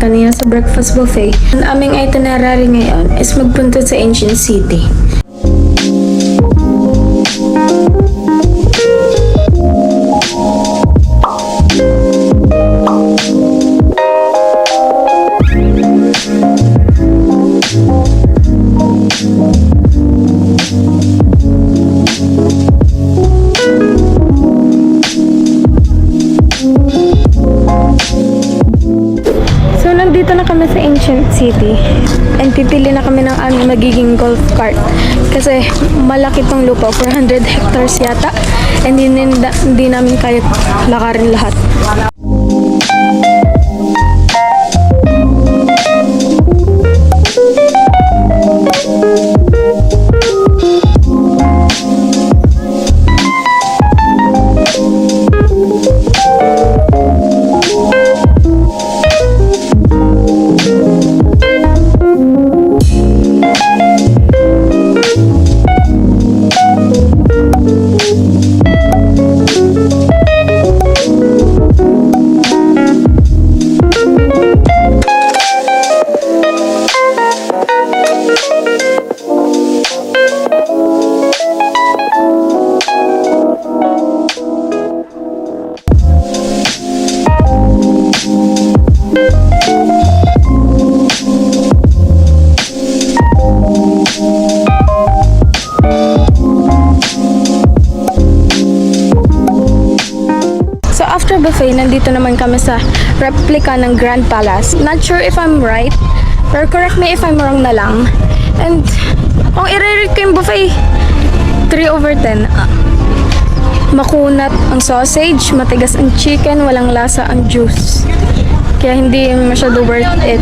kanina sa breakfast buffet. Ang aming itinerary ngayon is magpunta sa Ancient City. Nandito na kami sa Ancient City and pipili na kami ng aming magiging golf cart kasi malaki tong lupa, 400 hectares yata, and hindi namin kaya lakarin lahat. After buffet, nandito naman kami sa replica ng Grand Palace. Not sure if I'm right, or correct me if I'm wrong na lang. And kung i-rate ko yung buffet, 3/10. Makunat ang sausage, matigas ang chicken, walang lasa ang juice. Kaya hindi masyado worth it.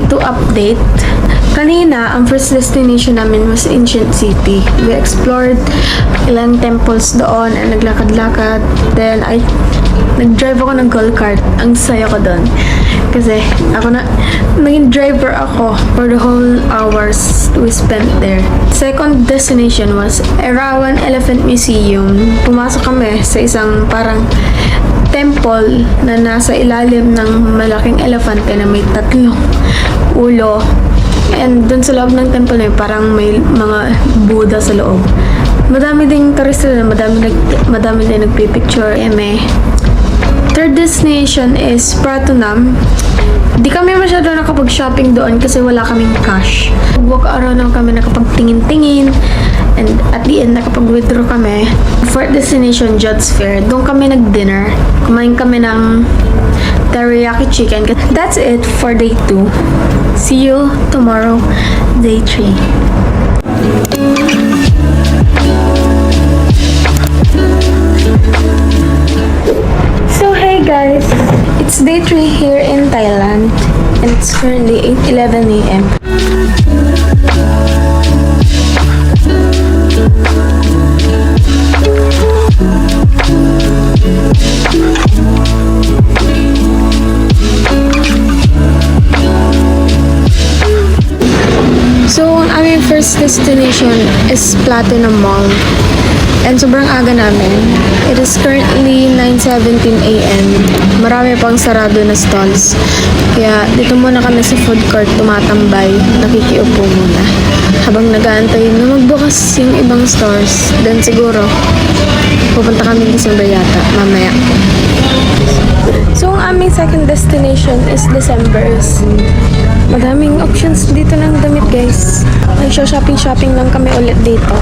to update. Kanina, ang first destination namin was Ancient City. We explored ilang temples doon and naglakad-lakad. Then, nag-drive ako ng gold cart. Ang saya ko doon. Kasi, naging driver ako for the whole hours we spent there. Second destination was Erawan Elephant Museum. Pumasok kami sa isang parang temple na nasa ilalim ng malaking elefante na may 3 ulo. And dun sa loob ng temple na yun, parang may mga Buddha sa loob. Madami ding turista na, madami din nagpipicture. Third destination is Pratunam. Di kami masyado nakapag-shopping doon kasi wala kaming cash. Walk around lang kami, nakapagtingin-tingin. And at the end, nakapag-withdraw kami. Fourth destination, Jud's Fair. Doon kami nag-dinner. Kumain kami ng teriyaki chicken. That's it for day 2. See you tomorrow, day 3. So hey guys, it's day 3 here in Thailand and it's currently 8:11 a.m. So, ang aming first destination is Platinum Mall. And sobrang aga namin. It is currently 9:17 a.m. Marami pang sarado na stalls. Kaya dito muna kami sa food court tumatambay. Nakikiupo muna. Habang nag-aantay na magbukas yung ibang stores. Then siguro, pupunta kami December yata, mamaya. So, ang aming second destination is December's. Madaming options dito ng damit, guys. Nag-shopping lang kami ulit dito.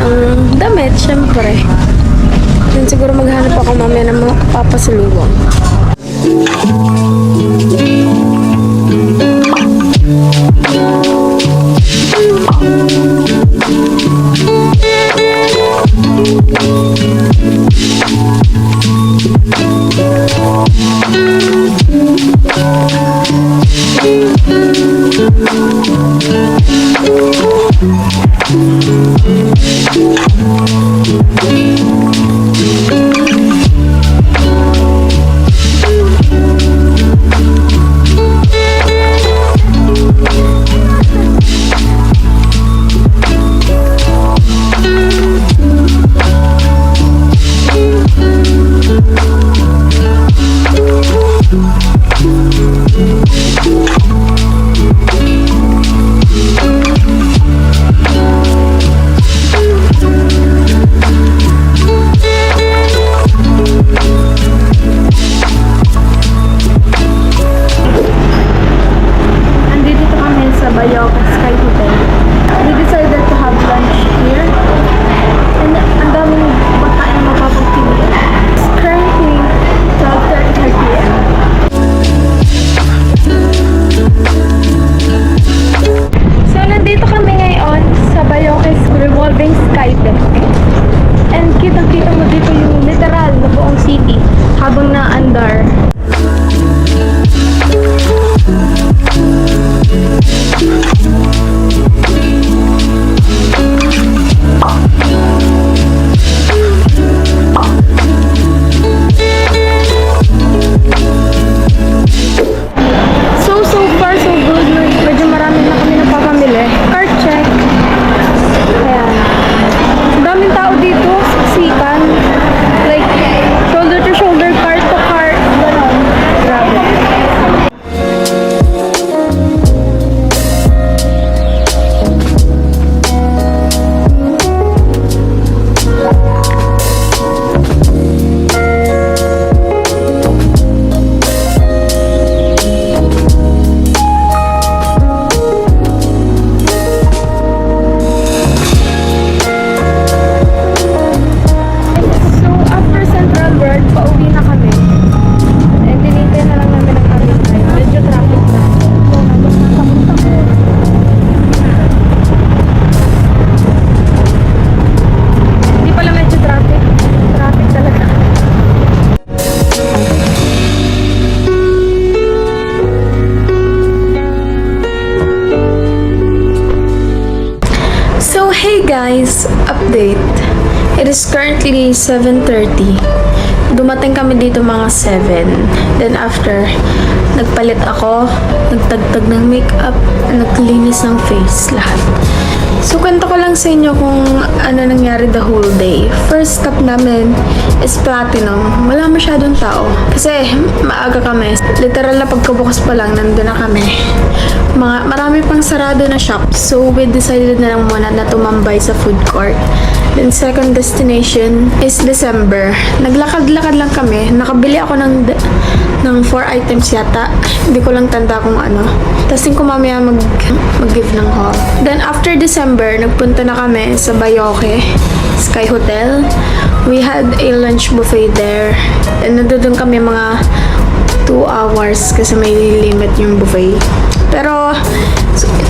Ang damit, syempre. Then siguro maghanap ako mamaya ng mga papasalubong. update. It is currently 7:30. Dumating kami dito mga 7. Then after, nagpalit ako, nagtagtag ng makeup, naglinis ng face, lahat. So, kwento ko lang sa inyo kung ano nangyari the whole day. First stop namin is Platinum. Wala masyadong tao. Kasi maaga kami. Literal na pagkabukas pa lang, nandun na kami. Marami pang sarado na shop. So, we decided na lang muna na tumambay sa food court. Then, second destination is December. Naglakad-lakad lang kami. Nakabili ako ng 4 items yata. Hindi ko lang tanda kung ano. Tapos ko mamaya mag-give ng haul. Then, after December, nagpunta na kami sa Bayoque Sky Hotel. We had a lunch buffet there. And nandun kami mga 2 hours kasi may limit yung buffet. Pero,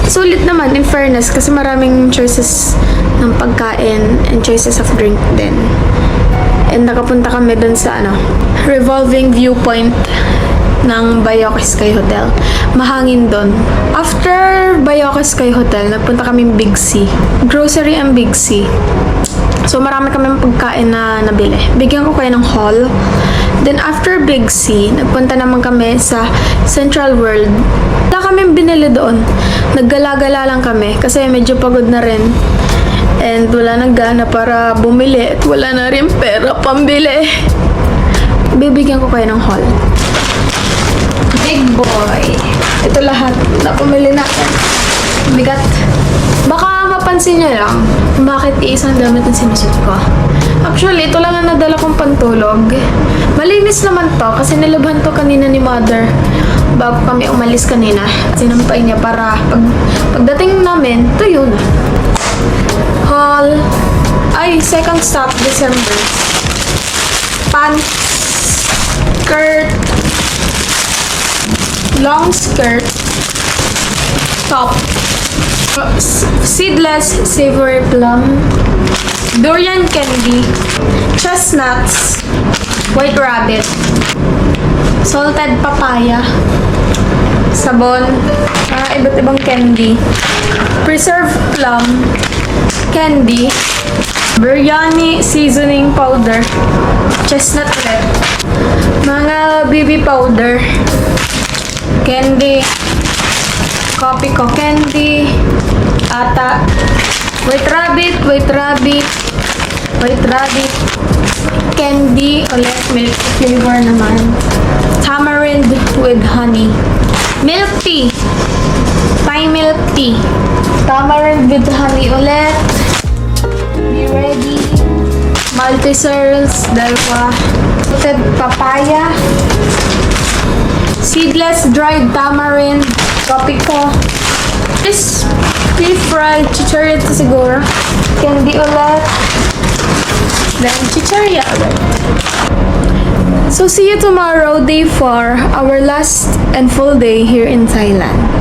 sulit naman in fairness kasi maraming choices ng pagkain and choices of drink din. And nakapunta kami dun sa revolving viewpoint ng Bayoque Sky Hotel. Mahangin dun. After Bayoque Sky Hotel, nagpunta kami Big C. Grocery ang Big C. So, marami kami pagkain na nabili. Bigyan ko kayo ng haul. Then, after Big C, nagpunta naman kami sa Central World. Wala kami binili doon. Naggala-gala lang kami kasi medyo pagod na rin. And wala nang gana para bumili at wala na rin pera pambili. Bibigyan ko kayo ng haul. Big boy. Ito lahat na pumili natin. Bigat. Baka mapansin niyo lang bakit isang damit ang sinusot ko. Actually, ito lang ang nadala kong pantulog. Malinis naman to kasi nilabhan to kanina ni mother bago kami umalis kanina. Sinampay niya para pagdating namin, tuyo na. Haul. Ay, second stop, December. Pants, skirt, long skirt, top, seedless savory plum, durian candy, chestnuts, white rabbit, salted papaya, sabon, iba't ibang candy, preserved plum, candy, biryani seasoning powder, chestnut ulit, mga BB powder, candy, coffee ko candy, ata, white rabbit, candy, ulit milk flavor naman, tamarind with honey, milk tea, Thai milk tea, tamarind with honey ulit, be ready, Maltesers, dalawa, salted papaya, seedless dried tamarind, coffee ko, this deep-fried chicharia to siguro, candy ulit, then chicharia ulit. So see you tomorrow, day 4, our last and full day here in Thailand.